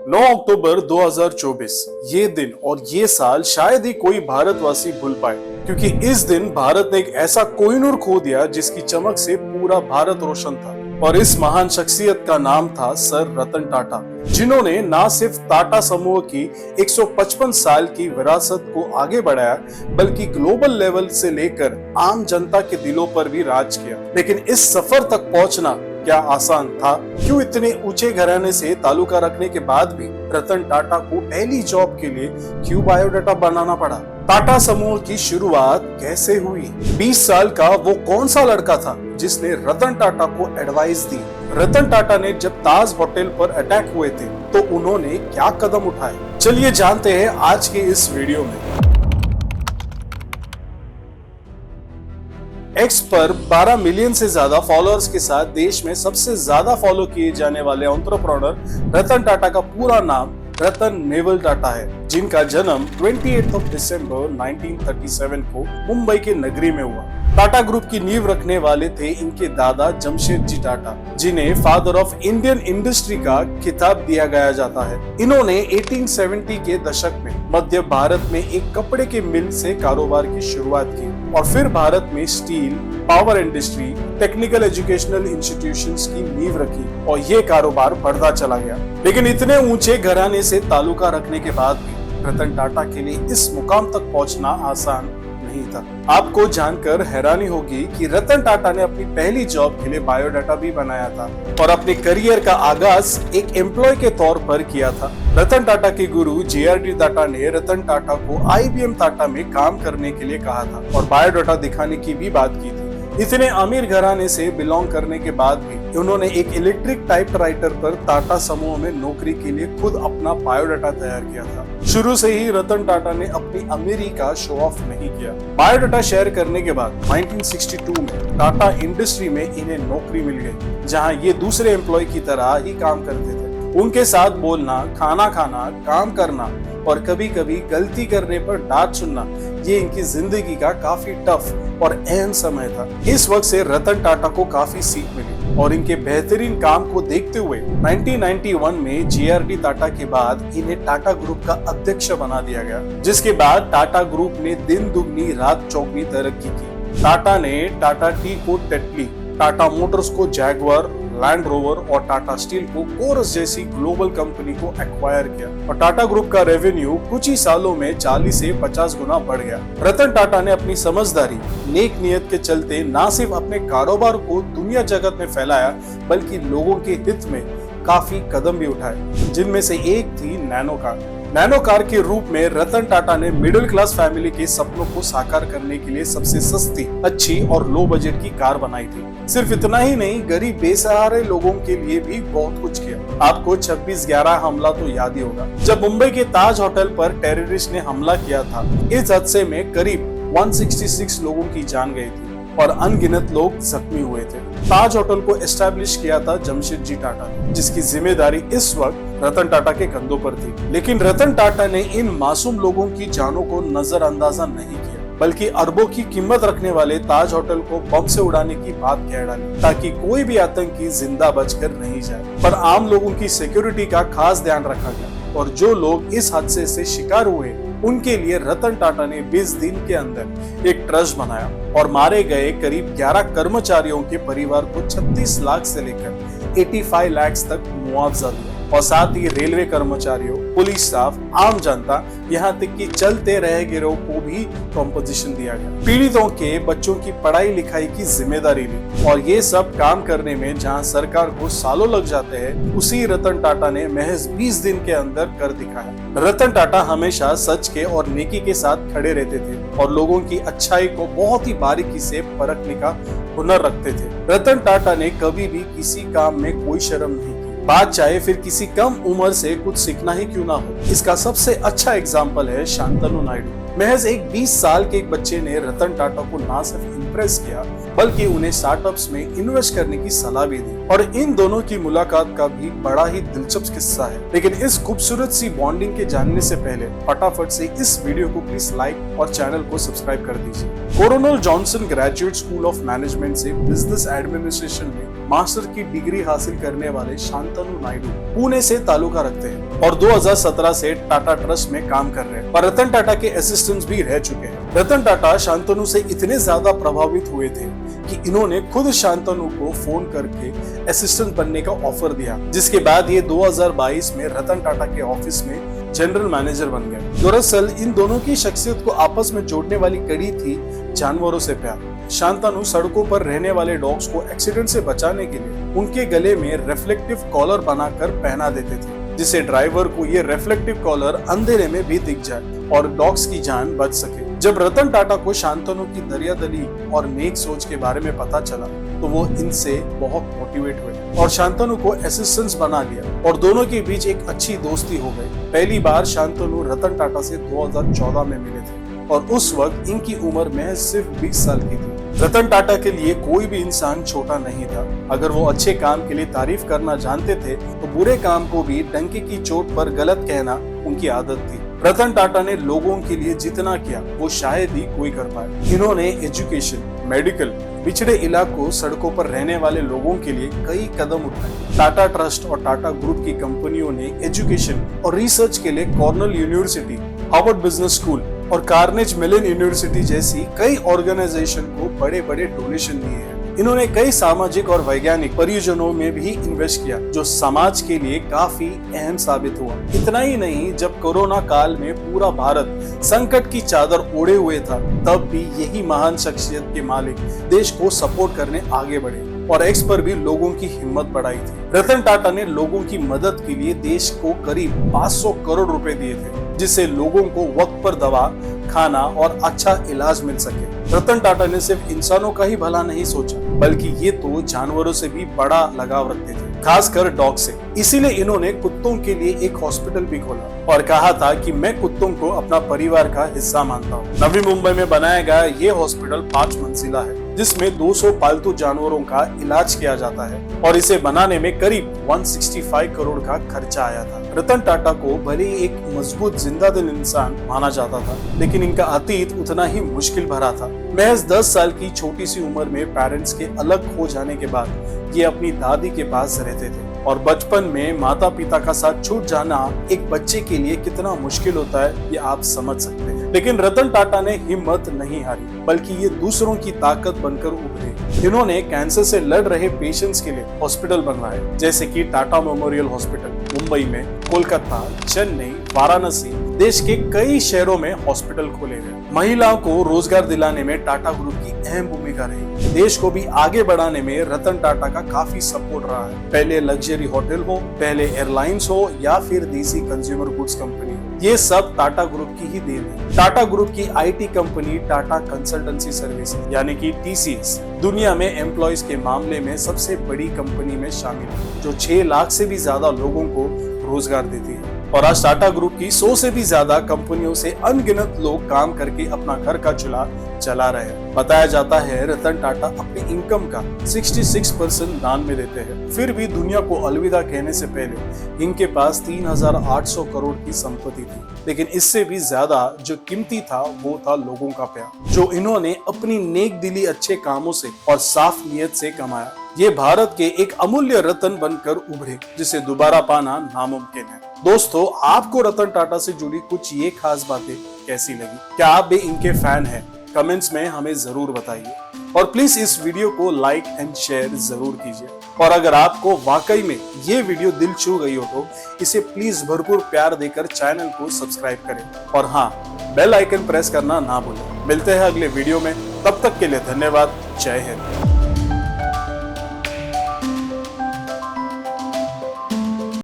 9 अक्टूबर 2024 ये दिन और ये साल शायद ही कोई भारतवासी भूल पाए, क्योंकि इस दिन भारत ने एक ऐसा कोहिनूर खो दिया जिसकी चमक से पूरा भारत रोशन था। और इस महान शख्सियत का नाम था सर रतन टाटा, जिन्होंने न सिर्फ टाटा समूह की 155 साल की विरासत को आगे बढ़ाया, बल्कि ग्लोबल लेवल से लेकर आम जनता के दिलों पर भी राज किया। लेकिन इस सफर तक पहुंचना क्या आसान था? क्यों इतने ऊंचे घराने से ताल्लुका रखने के बाद भी रतन टाटा को पहली जॉब के लिए क्यों बायोडाटा बनाना पड़ा? टाटा समूह की शुरुआत कैसे हुई? 20 साल का वो कौन सा लड़का था जिसने रतन टाटा को एडवाइस दी? रतन टाटा ने जब ताज होटल पर अटैक हुए थे तो उन्होंने क्या कदम उठाए? चलिए जानते हैं आज के इस वीडियो में। एक्स पर 12 मिलियन से ज्यादा फॉलोअर्स के साथ देश में सबसे ज्यादा फॉलो किए जाने वाले एंटरप्रेन्योर रतन टाटा का पूरा नाम रतन नेवल टाटा है, जिनका जन्म 28 दिसंबर 1937 को मुंबई के नगरी में हुआ। टाटा ग्रुप की नींव रखने वाले थे इनके दादा जमशेदजी टाटा, जिन्हें फादर ऑफ इंडियन इंडस्ट्री का खिताब दिया गया जाता है। इन्होंने 1870 के दशक में मध्य भारत में एक कपड़े के मिल से कारोबार की शुरुआत की और फिर भारत में steel, power industry, technical educational institutions की नींव रखी और ये कारोबार बढ़ता चला गया। लेकिन इतने ऊंचे घराने से ताल्लुका रखने के बाद भी रतन टाटा के लिए इस मुकाम तक पहुंचना आसान नहीं था। आपको जानकर हैरानी होगी कि रतन टाटा ने अपनी पहली जॉब के लिए बायोडाटा भी बनाया था और अपने करियर का आगाज एक एम्प्लॉय के तौर पर किया था। रतन टाटा के गुरु JRD टाटा ने रतन टाटा को IBM टाटा में काम करने के लिए कहा था और बायोडाटा दिखाने की भी बात की थी। इतने अमीर घराने से बिलोंग करने के बाद भी उन्होंने एक इलेक्ट्रिक टाइपराइटर पर टाटा समूह में नौकरी के लिए खुद अपना बायोडाटा तैयार किया था। शुरू से ही रतन टाटा ने अपनी अमीरी का शो ऑफ नहीं किया। बायोडाटा शेयर करने के बाद 1962 में टाटा इंडस्ट्री में इन्हें नौकरी मिल गई, जहां ये दूसरे एम्प्लॉय की तरह ही काम करते थे। उनके साथ बोलना, खाना खाना, काम करना और कभी कभी गलती करने पर डांट सुनना, ये इनकी जिंदगी का काफी टफ और अहम समय था। इस वक्त से रतन टाटा को काफी सीख मिली और इनके बेहतरीन काम को देखते हुए 1991 में JRD टाटा के बाद इन्हें टाटा ग्रुप का अध्यक्ष बना दिया गया, जिसके बाद टाटा ग्रुप ने दिन दुगनी रात चौगनी तरक्की की। टाटा ने टाटा टी को टेटली, टाटा मोटर्स को जैगुआर, लैंड रोवर और टाटा स्टील को कोरस जैसी ग्लोबल कंपनी को एक्वायर किया और टाटा ग्रुप का रेवेन्यू कुछ ही सालों में 40 से 50 गुना बढ़ गया। रतन टाटा ने अपनी समझदारी, नेक नियत के चलते न सिर्फ अपने कारोबार को दुनिया जगत में फैलाया, बल्कि लोगों के हित में काफी कदम भी उठाए, जिनमें से एक थी नैनो कार। नैनो कार के रूप में रतन टाटा ने मिडिल क्लास फैमिली के सपनों को साकार करने के लिए सबसे सस्ती, अच्छी और लो बजट की कार बनाई थी। सिर्फ इतना ही नहीं, गरीब बेसहारे लोगों के लिए भी बहुत कुछ किया। आपको 26/11 हमला तो याद ही होगा, जब मुंबई के ताज होटल पर टेररिस्ट ने हमला किया था। इस हादसे में करीब 166 लोगों की जान गई थी और अनगिनत लोग जख्मी हुए थे। ताज होटल को एस्टैब्लिश किया था जमशेदजी टाटा, जिसकी जिम्मेदारी इस वक्त रतन टाटा के कंधों पर थी। लेकिन रतन टाटा ने इन मासूम लोगों की जानों को नजरअंदाजा नहीं किया, बल्कि अरबों की कीमत रखने वाले ताज होटल को बम से उड़ाने की बात कह डाली, ताकि कोई भी आतंकी जिंदा बचकर नहीं जाए। पर आम लोगों की सिक्योरिटी का खास ध्यान रखा गया और जो लोग इस हादसे से शिकार हुए उनके लिए रतन टाटा ने 20 दिन के अंदर एक ट्रस्ट बनाया और मारे गए करीब 11 कर्मचारियों के परिवार को 36 लाख से लेकर 85 लाख तक मुआवजा दिया और साथ ही रेलवे कर्मचारियों, पुलिस स्टाफ, आम जनता, यहाँ तक कि चलते रहे गिरोह को भी कॉम्पोजिशन दिया गया। पीड़ितों के बच्चों की पढ़ाई लिखाई की जिम्मेदारी ली और ये सब काम करने में जहाँ सरकार को सालों लग जाते हैं, उसी रतन टाटा ने महज 20 दिन के अंदर कर दिखाया। रतन टाटा हमेशा सच के और नेकी के साथ खड़े रहते थे और लोगों की अच्छाई को बहुत ही बारीकी से परखने का हुनर रखते थे। रतन टाटा ने कभी भी किसी काम में कोई शर्म नहीं की, बात चाहे फिर किसी कम उम्र से कुछ सीखना ही क्यों ना हो। इसका सबसे अच्छा एग्जाम्पल है शांतनु नायडू। महज एक 20 साल के एक बच्चे ने रतन टाटा को ना सिर्फ इम्प्रेस किया, बल्कि उन्हें स्टार्टअप्स में इन्वेस्ट करने की सलाह भी दी। और इन दोनों की मुलाकात का भी बड़ा ही दिलचस्प किस्सा है। लेकिन इस खूबसूरत सी बॉन्डिंग के जानने से पहले फटाफट से इस वीडियो को प्लीज लाइक और चैनल को सब्सक्राइब कर दीजिए। Coronal Johnson graduate school of management से बिजनेस एडमिनिस्ट्रेशन में मास्टर की डिग्री हासिल करने वाले शांतनु नायडू पुणे से ताल्लुका रखते हैं और 2017 से टाटा ट्रस्ट में काम कर रहे हैं और रतन टाटा के असिस्टेंट भी रह चुके हैं। रतन टाटा शांतनु से इतने ज्यादा प्रभावित हुए थे कि इन्होंने खुद शांतनु को फोन करके असिस्टेंट बनने का ऑफर दिया, जिसके बाद ये 2022 में रतन टाटा के ऑफिस में जनरल मैनेजर बन गए। दरअसल इन दोनों की शख्सियत को आपस में जोड़ने वाली कड़ी थी जानवरों से प्यार। शांतनु सड़कों पर रहने वाले डॉग्स को एक्सीडेंट से बचाने के लिए उनके गले में रिफ्लेक्टिव कॉलर बनाकर पहना देते थे, जिससे ड्राइवर को ये रिफ्लेक्टिव कॉलर अंधेरे में भी दिख जाए और डॉग्स की जान बच सके। जब रतन टाटा को शांतनु की दरियादिली और नेक सोच के बारे में पता चला तो वो इनसे बहुत मोटिवेट हुए और शांतनु को असिस्टेंट बना लिया और दोनों के बीच एक अच्छी दोस्ती हो गई। पहली बार शांतनु रतन टाटा से 2014 में मिले थे और उस वक्त इनकी उम्र महज सिर्फ 20 साल की थी। रतन टाटा के लिए कोई भी इंसान छोटा नहीं था। अगर वो अच्छे काम के लिए तारीफ करना जानते थे तो बुरे काम को भी डंके की चोट पर गलत कहना उनकी आदत थी। रतन टाटा ने लोगों के लिए जितना किया वो शायद ही कोई कर पाए। इन्होंने एजुकेशन, मेडिकल, पिछड़े इलाकों, सड़कों पर रहने वाले लोगों के लिए कई कदम उठाए। टाटा ट्रस्ट और टाटा ग्रुप की कंपनियों ने एजुकेशन और रिसर्च के लिए Cornell university, Harvard business school और कार्नेज मेलन यूनिवर्सिटी जैसी कई ऑर्गेनाइजेशन को बड़े बड़े डोनेशन दिए हैं। इन्होंने कई सामाजिक और वैज्ञानिक परियोजनाओं में भी इन्वेस्ट किया जो समाज के लिए काफी अहम साबित हुआ। इतना ही नहीं, जब कोरोना काल में पूरा भारत संकट की चादर ओढ़े हुए था तब भी यही महान शख्सियत के मालिक देश को सपोर्ट करने आगे बढ़े और एक्स पर भी लोगों की हिम्मत बढ़ाई थी। रतन टाटा ने लोगों की मदद के लिए देश को करीब 500 करोड़ रुपए दिए थे, जिससे लोगों को वक्त पर दवा, खाना और अच्छा इलाज मिल सके। रतन टाटा ने सिर्फ इंसानों का ही भला नहीं सोचा, बल्कि ये तो जानवरों से भी बड़ा लगाव रखते थे, खासकर डॉग से। इसीलिए इन्होंने कुत्तों के लिए एक हॉस्पिटल भी खोला और कहा था कि मैं कुत्तों को अपना परिवार का हिस्सा मानता हूँ। नवी मुंबई में बनाया गया ये हॉस्पिटल 5 मंजिला है, जिसमें 200 पालतू जानवरों का इलाज किया जाता है और इसे बनाने में करीब 165 करोड़ का खर्चा आया था। रतन टाटा को भले ही एक मजबूत जिंदा दिल इंसान माना जाता था, लेकिन इनका अतीत उतना ही मुश्किल भरा था। महज 10 साल की छोटी सी उम्र में पेरेंट्स के अलग हो जाने के बाद ये अपनी दादी के पास रहते थे और बचपन में माता पिता का साथ छूट जाना एक बच्चे के लिए कितना मुश्किल होता है ये आप समझ सकते हैं। लेकिन रतन टाटा ने हिम्मत नहीं हारी, बल्कि ये दूसरों की ताकत बनकर उभरे। इन्होंने कैंसर से लड़ रहे पेशेंट्स के लिए हॉस्पिटल बनवाए, जैसे कि टाटा मेमोरियल हॉस्पिटल मुंबई में, कोलकाता, चेन्नई, वाराणसी, देश के कई शहरों में हॉस्पिटल खोले गए। महिलाओं को रोजगार दिलाने में टाटा ग्रुप की अहम भूमिका रही। देश को भी आगे बढ़ाने में रतन टाटा का काफी सपोर्ट रहा है। पहले लग्जरी होटल हो, पहले एयरलाइंस हो या फिर देसी कंज्यूमर गुड्स कंपनी, ये सब टाटा ग्रुप की ही देन है। टाटा ग्रुप की IT company Tata consultancy service यानी कि TCS दुनिया में एम्प्लॉयज के मामले में सबसे बड़ी कंपनी में शामिल है, जो 6 लाख से भी ज्यादा लोगों को रोजगार देती है। और आज टाटा ग्रुप की 100 से भी ज्यादा कंपनियों से अनगिनत लोग काम करके अपना घर का चूल्हा चला रहे हैं। बताया जाता है रतन टाटा अपनी इनकम का 66% दान में देते हैं। फिर भी दुनिया को अलविदा कहने से पहले इनके पास 3800 करोड़ की संपत्ति थी, लेकिन इससे भी ज्यादा जो कीमती था वो था लोगों का प्यार, जो इन्होंने अपनी नेक दिली अच्छे कामों से और साफ नियत से कमाया। ये भारत के एक अमूल्य रत्न बनकर उभरे, जिसे दोबारा पाना नामुमकिन है। दोस्तों, आपको रतन टाटा से जुड़ी कुछ ये खास बातें कैसी लगी? क्या आप भी इनके फैन हैं? कमेंट्स में हमें जरूर बताइए और प्लीज इस वीडियो को लाइक एंड शेयर जरूर कीजिए। और अगर आपको वाकई में ये वीडियो दिल छू गई हो तो इसे प्लीज भरपूर प्यार देकर चैनल को सब्सक्राइब करें और हाँ, बेल आइकन प्रेस करना ना भूलें। मिलते हैं अगले वीडियो में, तब तक के लिए धन्यवाद। जय हिंद।